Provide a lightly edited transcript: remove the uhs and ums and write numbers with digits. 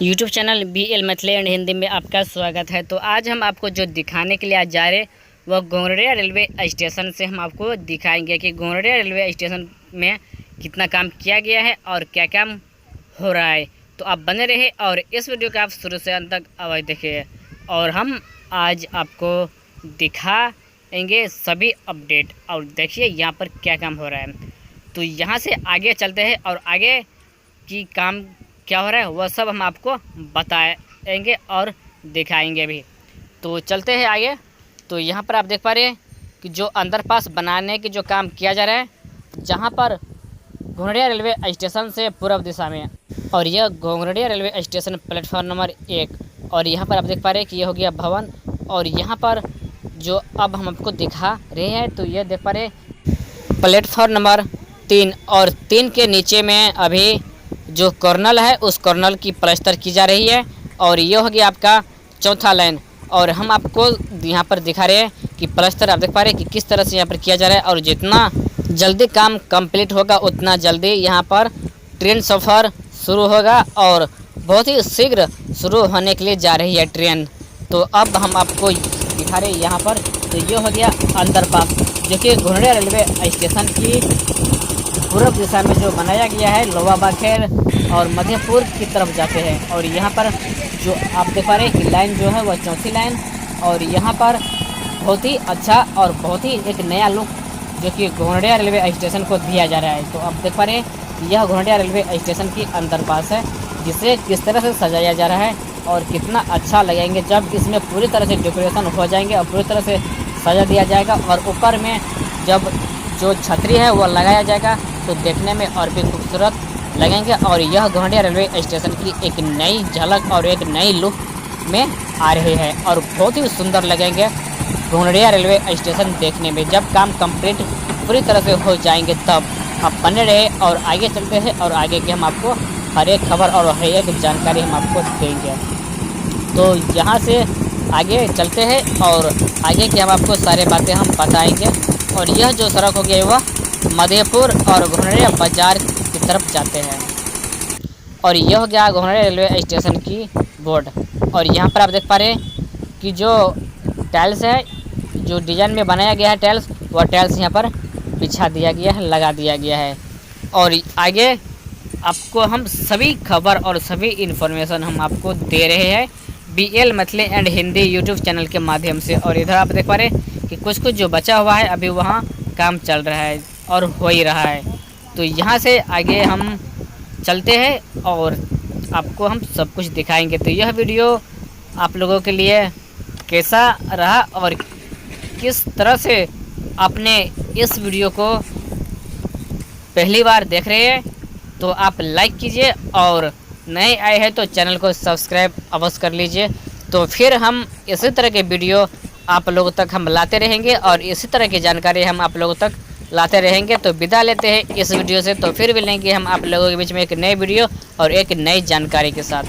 YouTube channel BL Maithili and Hindi में आपका स्वागत है। तो आज हम आपको जो दिखाने के लिए आज जा रहे हैं वह गोंगड़िया रेलवे स्टेशन से हम आपको दिखाएंगे कि गोंगड़िया रेलवे स्टेशन में कितना काम किया गया है और क्या काम हो रहा है। तो आप बने रहे और इस वीडियो को आप शुरू से अंत तक अवश्य देखिए और हम आज आपको दिखाएंगे सभी अपडेट। और देखिए यहाँ पर क्या काम हो रहा है। तो यहाँ से आगे चलते हैं और आगे की काम क्या हो रहा है वह सब हम आपको बताएंगे और दिखाएंगे भी। तो चलते हैं आगे। तो यहाँ पर आप देख पा रहे हैं कि जो अंडरपास बनाने की जो काम किया जा रहा है, जहाँ पर घोंगड़िया रेलवे स्टेशन से पूर्व दिशा में, और यह घोंगड़िया रेलवे स्टेशन प्लेटफॉर्म नंबर 1। और यहाँ पर आप देख पा रहे हैं कि यह हो गया भवन। और यहाँ पर जो अब हम आपको दिखा रहे हैं तो यह देख पा रहे हैं प्लेटफॉर्म नंबर 3। और 3 के नीचे में अभी जो कॉर्नल है उस कॉर्नल की प्लास्टर की जा रही है। और ये हो गया आपका चौथा लाइन। और हम आपको यहाँ पर दिखा रहे हैं कि प्लास्टर आप देख पा रहे हैं कि किस तरह से यहाँ पर किया जा रहा है। और जितना जल्दी काम कंप्लीट होगा उतना जल्दी यहाँ पर ट्रेन सफ़र शुरू होगा और बहुत ही शीघ्र शुरू होने के लिए जा रही है ट्रेन। तो अब हम आपको दिखा रहे हैं यहाँ पर। तो ये हो गया अंडरपास जो कि घोंगड़िया रेलवे स्टेशन की पूर्व दिशा में जो बनाया गया है, लोवा बाखेर और मधेपुर की तरफ जाते हैं। और यहाँ पर जो आप देख पा रहे हैं कि लाइन जो है वह चौथी लाइन। और यहाँ पर बहुत ही अच्छा और बहुत ही एक नया लुक जो कि घोंगड़िया रेलवे स्टेशन को दिया जा रहा है। तो आप देख पा रहे हैं कि यह घोंगड़िया रेलवे स्टेशन की अंडरपास है, जिसे किस तरह से सजाया जा रहा है और कितना अच्छा लगेंगे जब इसमें पूरी तरह से डेकोरेशन हो जाएंगे और पूरी तरह से सजा दिया जाएगा। और ऊपर में जब जो छतरी है वह लगाया जाएगा तो देखने में और भी खूबसूरत लगेंगे। और यह घोंगड़िया रेलवे स्टेशन की एक नई झलक और एक नई लुक में आ रही है और बहुत ही सुंदर लगेंगे घोंगड़िया रेलवे स्टेशन देखने में। जब काम कंप्लीट पूरी तरह से हो जाएंगे तब आप बने रहे और आगे चलते हैं और आगे की हम आपको हर एक खबर और हर एक जानकारी हम आपको देंगे। तो यहाँ से आगे चलते हैं और आगे की हम आपको सारी बातें हम बताएंगे। और यह जो सड़क हो गया वह मधेपुर और घोंगड़िया बाजार की तरफ जाते हैं। और यह हो गया घोंगड़िया रेलवे स्टेशन की बोर्ड। और यहाँ पर आप देख पा रहे हैं कि जो टाइल्स है, जो डिज़ाइन में बनाया गया है टाइल्स, वह टाइल्स यहाँ पर बिछा दिया गया है, लगा दिया गया है। और आगे आपको हम सभी खबर और सभी इन्फॉर्मेशन हम आपको दे रहे हैं BL Maithili and Hindi YouTube channel के माध्यम से। और इधर आप देख पा रहे हैं कि कुछ जो बचा हुआ है अभी वहाँ काम चल रहा है और हो ही रहा है। तो यहाँ से आगे हम चलते हैं और आपको हम सब कुछ दिखाएंगे। तो यह वीडियो आप लोगों के लिए कैसा रहा और किस तरह से आपने इस वीडियो को पहली बार देख रहे हैं तो आप लाइक कीजिए और नए आए हैं तो चैनल को सब्सक्राइब अवश्य कर लीजिए। तो फिर हम इसी तरह के वीडियो आप लोगों तक हम लाते रहेंगे और इसी तरह की जानकारी हम आप लोगों तक लाते रहेंगे। तो विदा लेते हैं इस वीडियो से। तो फिर मिलेंगे हम आप लोगों के बीच में एक नए वीडियो और एक नई जानकारी के साथ।